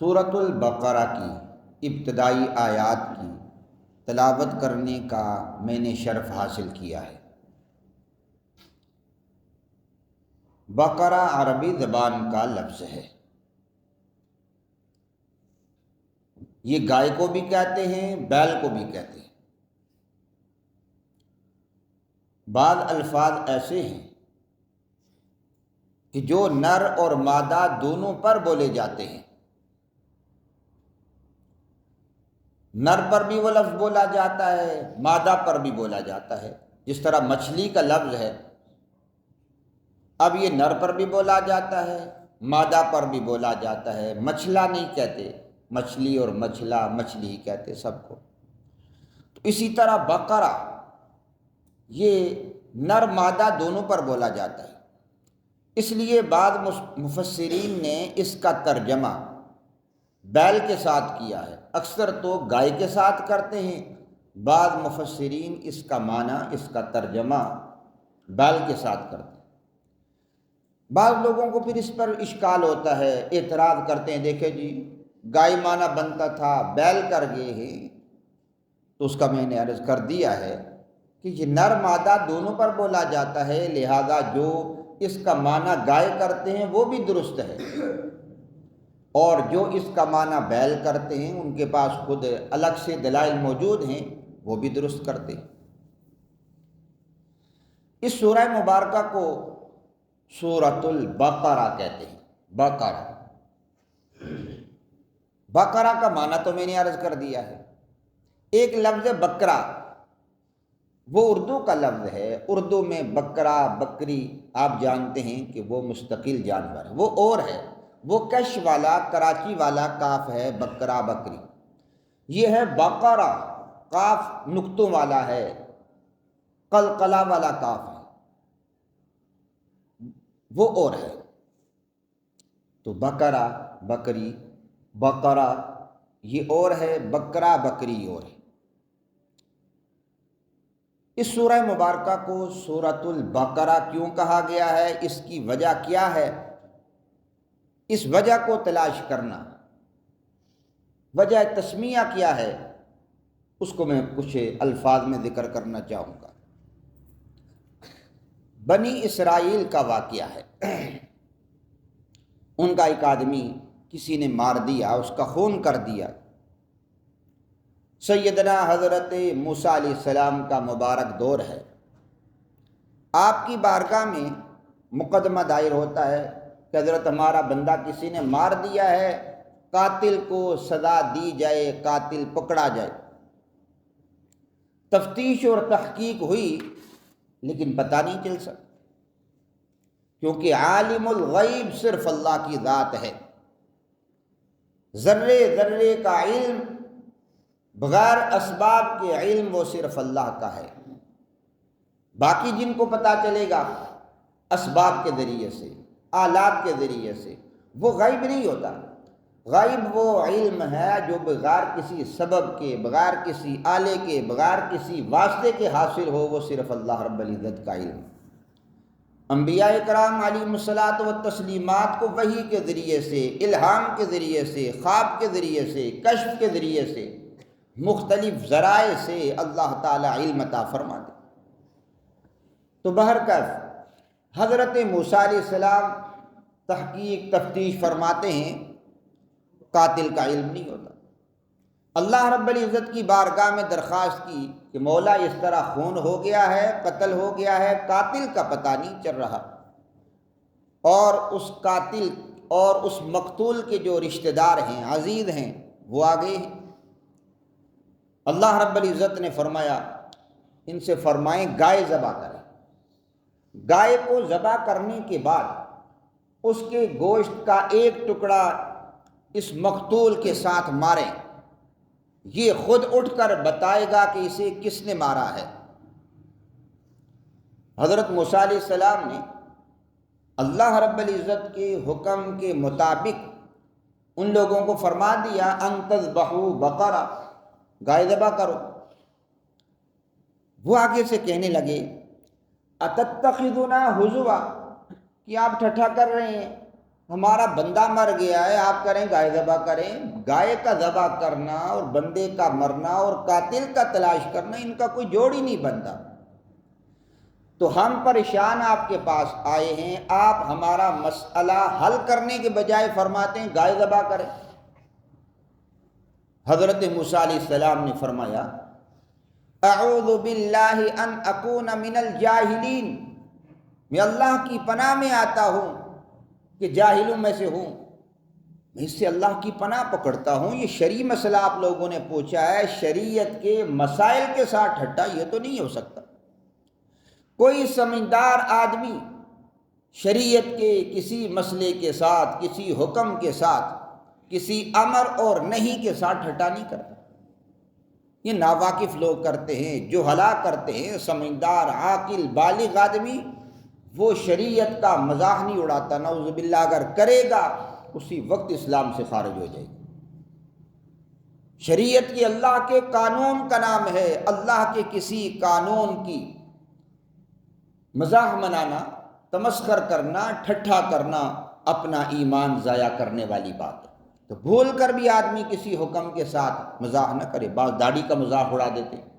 سورۃ البقرہ کی ابتدائی آیات کی تلاوت کرنے کا میں نے شرف حاصل کیا ہے۔ بقرہ عربی زبان کا لفظ ہے۔ یہ گائے کو بھی کہتے ہیں، بیل کو بھی کہتے ہیں۔ بعض الفاظ ایسے ہیں کہ جو نر اور مادہ دونوں پر بولے جاتے ہیں۔ نر پر بھی وہ لفظ بولا جاتا ہے، مادہ پر بھی بولا جاتا ہے۔ جس طرح مچھلی کا لفظ ہے، اب یہ نر پر بھی بولا جاتا ہے، مادہ پر بھی بولا جاتا ہے۔ مچھلا نہیں کہتے، مچھلی اور مچھلا مچھلی ہی کہتے سب کو۔ تو اسی طرح بقرہ یہ نر مادہ دونوں پر بولا جاتا ہے۔ اس لیے بعض مفسرین نے اس کا ترجمہ بیل کے ساتھ کیا ہے، اکثر تو گائے کے ساتھ کرتے ہیں۔ بعض مفسرین اس کا معنی، اس کا ترجمہ بیل کے ساتھ کرتے ہیں۔ بعض لوگوں کو پھر اس پر اشکال ہوتا ہے، اعتراض کرتے ہیں، دیکھیں جی گائے معنی بنتا تھا، بیل کر گئے ہیں۔ تو اس کا میں نے عرض کر دیا ہے کہ یہ نر مادہ دونوں پر بولا جاتا ہے، لہذا جو اس کا معنی گائے کرتے ہیں وہ بھی درست ہے، اور جو اس کا معنی بیل کرتے ہیں ان کے پاس خود الگ سے دلائل موجود ہیں، وہ بھی درست کرتے ہیں۔ اس سورہ مبارکہ کو سورۃ البقرہ کہتے ہیں۔ بقرہ بقرہ کا معنی تو میں نے عرض کر دیا ہے۔ ایک لفظ بکرا، وہ اردو کا لفظ ہے۔ اردو میں بکرا، بکری آپ جانتے ہیں کہ وہ مستقل جانور ہے، وہ اور ہے، وہ کش والا، کراچی والا کاف ہے، بکرا بکری۔ یہ ہے بقرہ، کاف نقطوں والا ہے، قلقلہ والا کاف ہے، وہ اور ہے۔ تو بکرا بکری، بقرہ یہ اور ہے، بکرا بکری اور ہے۔ اس سورہ مبارکہ کو سورۃ البقرہ کیوں کہا گیا ہے، اس کی وجہ کیا ہے، اس وجہ کو تلاش کرنا، وجہ تسمیہ کیا ہے، اس کو میں کچھ الفاظ میں ذکر کرنا چاہوں گا۔ بنی اسرائیل کا واقعہ ہے۔ ان کا ایک آدمی کسی نے مار دیا، اس کا خون کر دیا۔ سیدنا حضرت موسیٰ علیہ السلام کا مبارک دور ہے۔ آپ کی بارگاہ میں مقدمہ دائر ہوتا ہے کہ حضرت ہمارا بندہ کسی نے مار دیا ہے، قاتل کو سزا دی جائے، قاتل پکڑا جائے۔ تفتیش اور تحقیق ہوئی، لیکن پتہ نہیں چل سکا، کیونکہ عالم الغیب صرف اللہ کی ذات ہے۔ ذرے ذرے کا علم بغیر اسباب کے علم وہ صرف اللہ کا ہے۔ باقی جن کو پتہ چلے گا اسباب کے ذریعے سے، آلات کے ذریعے سے، وہ غیب نہیں ہوتا۔ غیب وہ علم ہے جو بغیر کسی سبب کے، بغیر کسی آلے کے، بغیر کسی واسطے کے حاصل ہو، وہ صرف اللہ رب العزت کا علم ہے۔ انبیاء کرام علیہم الصلاۃ والتسلیمات کو وحی کے ذریعے سے، الہام کے ذریعے سے، خواب کے ذریعے سے، کشف کے ذریعے سے، مختلف ذرائع سے اللہ تعالی علم عطا فرما دے۔ تو بہرکیف حضرت موسیٰ علیہ السلام تحقیق تفتیش فرماتے ہیں، قاتل کا علم نہیں ہوتا۔ اللہ رب العزت کی بارگاہ میں درخواست کی کہ مولا اس طرح خون ہو گیا ہے، قتل ہو گیا ہے، قاتل کا پتہ نہیں چل رہا، اور اس قاتل اور اس مقتول کے جو رشتہ دار ہیں، عزیز ہیں، وہ آ گئے ہیں۔ اللہ رب العزت نے فرمایا ان سے فرمائیں گائے ذبح کریں۔ گائے کو ذبح کرنے کے بعد اس کے گوشت کا ایک ٹکڑا اس مقتول کے ساتھ ماریں، یہ خود اٹھ کر بتائے گا کہ اسے کس نے مارا ہے۔ حضرت موسیٰ علیہ السلام نے اللہ رب العزت کے حکم کے مطابق ان لوگوں کو فرما دیا ان تذبحوا بقرہ، گائے ذبح کرو۔ وہ آگے سے کہنے لگے اتتخذنا ہزوا، کہ آپ ٹھٹھا کر رہے ہیں، ہمارا بندہ مر گیا ہے، آپ کریں گائے ذبح کریں؟ گائے کا ذبح کرنا اور بندے کا مرنا اور قاتل کا تلاش کرنا، ان کا کوئی جوڑ ہی نہیں بنتا۔ تو ہم پریشان آپ کے پاس آئے ہیں، آپ ہمارا مسئلہ حل کرنے کے بجائے فرماتے ہیں گائے ذبح کریں۔ حضرت موسیٰ علیہ السلام نے فرمایا اعوذ باللہ ان اکون من الجاہلین، میں اللہ کی پناہ میں آتا ہوں کہ جاہلوں میں سے ہوں، میں اس سے اللہ کی پناہ پکڑتا ہوں۔ یہ شرعی مسئلہ آپ لوگوں نے پوچھا ہے، شریعت کے مسائل کے ساتھ ٹھٹا یہ تو نہیں ہو سکتا۔ کوئی سمجھدار آدمی شریعت کے کسی مسئلے کے ساتھ، کسی حکم کے ساتھ، کسی امر اور نہیں کے ساتھ ٹھٹا نہیں کرتا۔ یہ ناواقف لوگ کرتے ہیں، جو ہلاک کرتے ہیں۔ سمجھدار عاقل بالغ آدمی وہ شریعت کا مذاق نہیں اڑاتا، نعوذ باللہ اگر کرے گا اسی وقت اسلام سے خارج ہو جائے گا۔ شریعت کی اللہ کے قانون کا نام ہے، اللہ کے کسی قانون کی مذاق بنانا، تمسخر کرنا، ٹھٹھا کرنا اپنا ایمان ضائع کرنے والی بات ہے۔ تو بھول کر بھی آدمی کسی حکم کے ساتھ مذاق نہ کرے۔ بعض داڑھی کا مذاق اڑا دیتے ہیں۔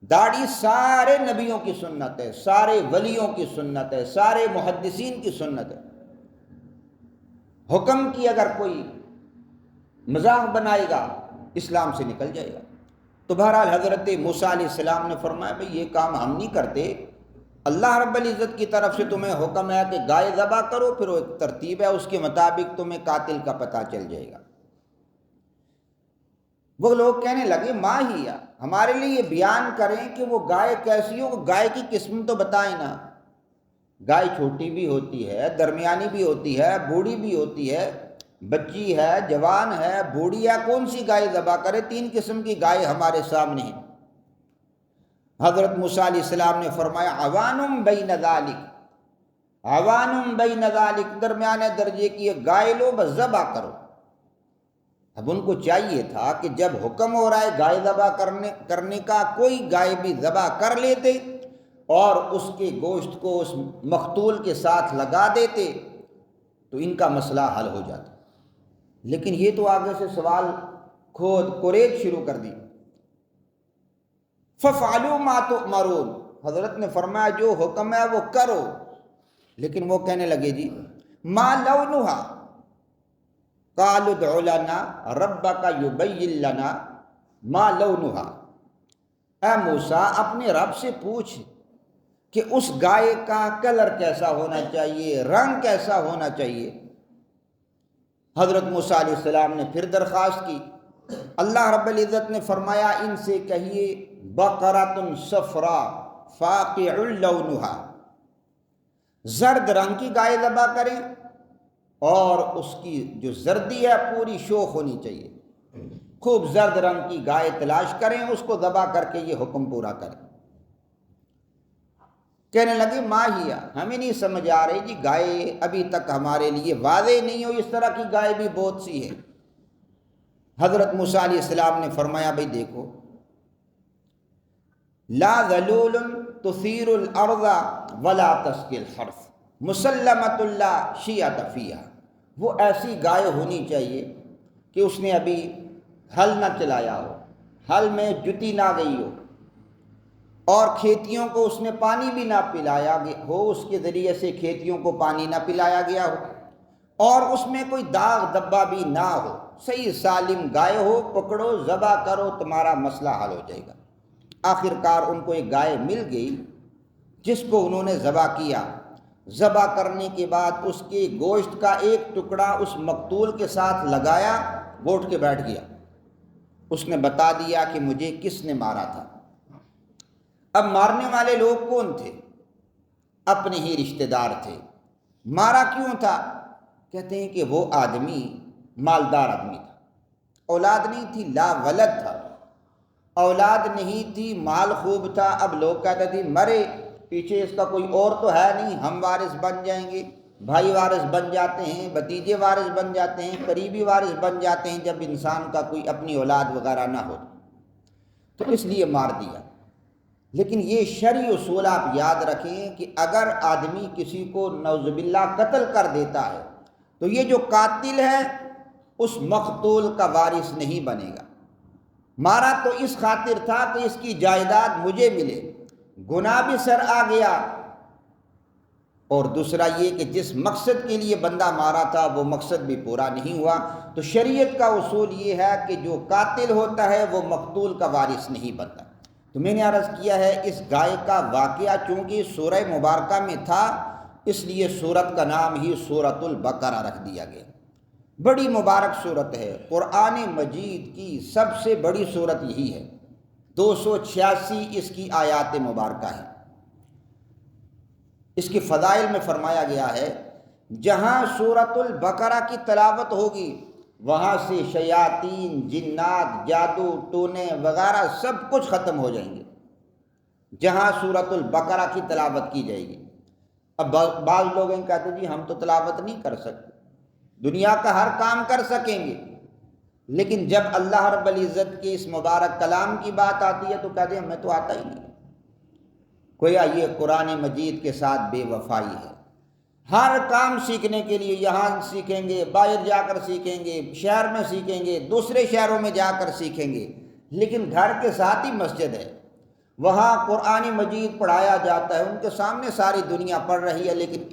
داڑھی سارے نبیوں کی سنت ہے، سارے ولیوں کی سنت ہے، سارے محدثین کی سنت ہے۔ حکم کی اگر کوئی مذاق بنائے گا اسلام سے نکل جائے گا۔ تو بہرحال حضرت موسیٰ علیہ السلام نے فرمایا بھئی یہ کام ہم نہیں کرتے، اللہ رب العزت کی طرف سے تمہیں حکم ہے کہ گائے ذبح کرو، پھر وہ ایک ترتیب ہے، اس کے مطابق تمہیں قاتل کا پتہ چل جائے گا۔ وہ لوگ کہنے لگے ماہیا، ہمارے لیے یہ بیان کریں کہ وہ گائے کیسی ہو، گائے کی قسم تو بتائیں نا۔ گائے چھوٹی بھی ہوتی ہے، درمیانی بھی ہوتی ہے، بوڑھی بھی ہوتی ہے، بچی ہے، جوان ہے، بوڑھی ہے، کون سی گائے ذبح کرے؟ 3 قسم کی گائے ہمارے سامنے ہیں۔ حضرت موسیٰ علیہ السلام نے فرمایا عوانم بین ذالک، عوانم بین ذالک، درمیانے درجے کی گائے لو بس ذبح کرو۔ اب ان کو چاہیے تھا کہ جب حکم ہو رہا ہے گائے ذبح کرنے کا، کوئی گائے بھی ذبح کر لیتے اور اس کے گوشت کو اس مقتول کے ساتھ لگا دیتے تو ان کا مسئلہ حل ہو جاتا۔ لیکن یہ تو آگے سے سوال کھود کوریج شروع کر دی۔ فَفْعَلُوا مَا تُؤْمَرُونَ، حضرت نے فرمایا جو حکم ہے وہ کرو۔ لیکن وہ کہنے لگے جی مَا لَوْنُهَا، قَالُوا ادْعُ لَنَا رَبَّكَ يُبَيِّن لَنَا مَا لَوْنُهَا، اے موسیٰ اپنے رب سے پوچھ کہ اس گائے کا کلر کیسا ہونا چاہیے، رنگ کیسا ہونا چاہیے۔ حضرت موسیٰ علیہ السلام نے پھر درخواست کی۔ اللہ رب العزت نے فرمایا ان سے کہیے بقرۃ صفراء فاقع لونها، زرد رنگ کی گائے ذبح کریں اور اس کی جو زردی ہے پوری شوخ ہونی چاہیے۔ خوب زرد رنگ کی گائے تلاش کریں، اس کو ذبح کر کے یہ حکم پورا کریں۔ کہنے لگے ماہیا، ہمیں نہیں سمجھ آ رہی جی، گائے ابھی تک ہمارے لیے واضح نہیں ہو، اس طرح کی گائے بھی بہت سی ہے۔ حضرت موسیٰ علیہ السلام نے فرمایا بھئی دیکھو لا ذلول تثیر الارض ولا تسقی الحرث مسلمۃ لا شیۃ فیہا، وہ ایسی گائے ہونی چاہیے کہ اس نے ابھی ہل نہ چلایا ہو، ہل میں جتی نہ گئی ہو، اور کھیتیوں کو اس نے پانی بھی نہ پلایا ہو، اس کے ذریعے سے کھیتیوں کو پانی نہ پلایا گیا ہو، اور اس میں کوئی داغ دبا بھی نہ ہو، صحیح سالم گائے ہو، پکڑو ذبح کرو، تمہارا مسئلہ حل ہو جائے گا۔ آخر کار ان کو ایک گائے مل گئی جس کو انہوں نے ذبح کیا۔ ذبح کرنے کے بعد اس کے گوشت کا ایک ٹکڑا اس مقتول کے ساتھ لگایا، وہ اٹھ کے بیٹھ گیا، اس نے بتا دیا کہ مجھے کس نے مارا تھا۔ اب مارنے والے لوگ کون تھے؟ اپنے ہی رشتہ دار تھے۔ مارا کیوں تھا؟ کہتے ہیں کہ وہ آدمی مالدار آدمی تھا، اولاد نہیں تھی، لا ولد تھا، اولاد نہیں تھی، مال خوب تھا۔ اب لوگ کہتے تھے مرے پیچھے اس کا کوئی اور تو ہے نہیں، ہم وارث بن جائیں گے، بھائی وارث بن جاتے ہیں، بھتیجے وارث بن جاتے ہیں، قریبی وارث بن جاتے ہیں جب انسان کا کوئی اپنی اولاد وغیرہ نہ ہو، تو اس لیے مار دیا۔ لیکن یہ شرعی اصول آپ یاد رکھیں کہ اگر آدمی کسی کو نعوذ باللہ قتل کر دیتا ہے تو یہ جو قاتل ہے اس مقتول کا وارث نہیں بنے گا۔ مارا تو اس خاطر تھا کہ اس کی جائیداد مجھے ملے، گناہ بھی سر آ گیا، اور دوسرا یہ کہ جس مقصد کے لیے بندہ مارا تھا وہ مقصد بھی پورا نہیں ہوا۔ تو شریعت کا اصول یہ ہے کہ جو قاتل ہوتا ہے وہ مقتول کا وارث نہیں بنتا۔ تو میں نے عرض کیا ہے اس گائے کا واقعہ چونکہ سورہ مبارکہ میں تھا اس لیے سورت کا نام ہی سورۃ البقرہ رکھ دیا گیا۔ بڑی مبارک سورت ہے، قرآن مجید کی سب سے بڑی سورت یہی ہے، 286 اس کی آیات مبارکہ ہیں۔ اس کے فضائل میں فرمایا گیا ہے جہاں سورۃ البقرہ کی تلاوت ہوگی وہاں سے شیاطین، جنات، جادو ٹونے وغیرہ سب کچھ ختم ہو جائیں گے جہاں سورۃ البقرہ کی تلاوت کی جائے گی۔ اب بعض لوگ کہتے ہیں جی ہم تو تلاوت نہیں کر سکتے، دنیا کا ہر کام کر سکیں گے، لیکن جب اللہ رب العزت کے اس مبارک کلام کی بات آتی ہے تو کہتے ہیں ہمیں تو آتا ہی نہیں۔ گویا یہ قرآن مجید کے ساتھ بے وفائی ہے۔ ہر کام سیکھنے کے لیے یہاں سیکھیں گے، باہر جا کر سیکھیں گے، شہر میں سیکھیں گے، دوسرے شہروں میں جا کر سیکھیں گے، لیکن گھر کے ساتھ ہی مسجد ہے، وہاں قرآن مجید پڑھایا جاتا ہے، ان کے سامنے ساری دنیا پڑھ رہی ہے، لیکن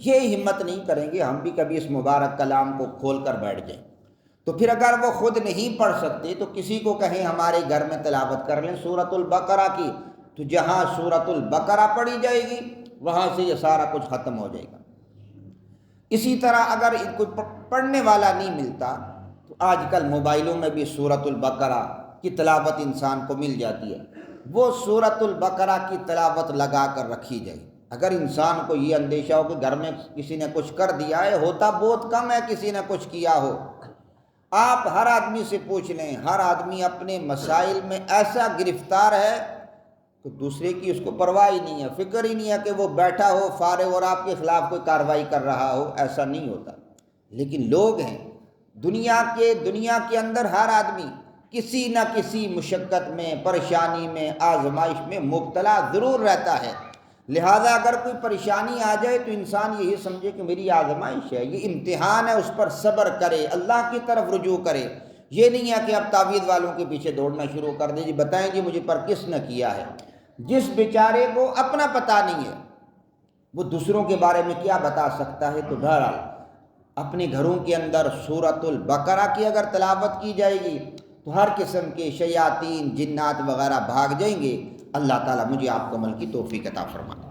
یہ ہمت نہیں کریں گے ہم بھی کبھی اس مبارک کلام کو کھول کر بیٹھ جائیں۔ تو پھر اگر وہ خود نہیں پڑھ سکتے تو کسی کو کہیں ہمارے گھر میں تلاوت کر لیں سورۃ البقرہ کی، تو جہاں سورۃ البقرہ پڑھی جائے گی وہاں سے یہ سارا کچھ ختم ہو جائے گا۔ اسی طرح اگر کوئی پڑھنے والا نہیں ملتا تو آج کل موبائلوں میں بھی سورۃ البقرہ کی تلاوت انسان کو مل جاتی ہے، وہ سورۃ البقرہ کی تلاوت لگا کر رکھی جائے۔ اگر انسان کو یہ اندیشہ ہو کہ گھر میں کسی نے کچھ کر دیا ہے، ہوتا بہت کم ہے کسی نے کچھ کیا ہو، آپ ہر آدمی سے پوچھ لیں، ہر آدمی اپنے مسائل میں ایسا گرفتار ہے کہ دوسرے کی اس کو پرواہ ہی نہیں ہے، فکر ہی نہیں ہے کہ وہ بیٹھا ہو فارغ اور آپ کے خلاف کوئی کارروائی کر رہا ہو، ایسا نہیں ہوتا۔ لیکن لوگ ہیں دنیا کے اندر ہر آدمی کسی نہ کسی مشقت میں، پریشانی میں، آزمائش میں مبتلا ضرور رہتا ہے۔ لہذا اگر کوئی پریشانی آ جائے تو انسان یہی سمجھے کہ میری آزمائش ہے، یہ امتحان ہے، اس پر صبر کرے، اللہ کی طرف رجوع کرے۔ یہ نہیں ہے کہ اب تعویذ والوں کے پیچھے دوڑنا شروع کر دے، جی بتائیں جی مجھے پر کس نے کیا ہے۔ جس بیچارے کو اپنا پتہ نہیں ہے وہ دوسروں کے بارے میں کیا بتا سکتا ہے۔ تو بہرحال اپنے گھروں کے اندر سورۃ البقرہ کی اگر تلاوت کی جائے گی تو ہر قسم کے شیاطین، جنات وغیرہ بھاگ جائیں گے۔ اللہ تعالیٰ مجھے آپ کو عمل کی توفیق عطا فرمائے۔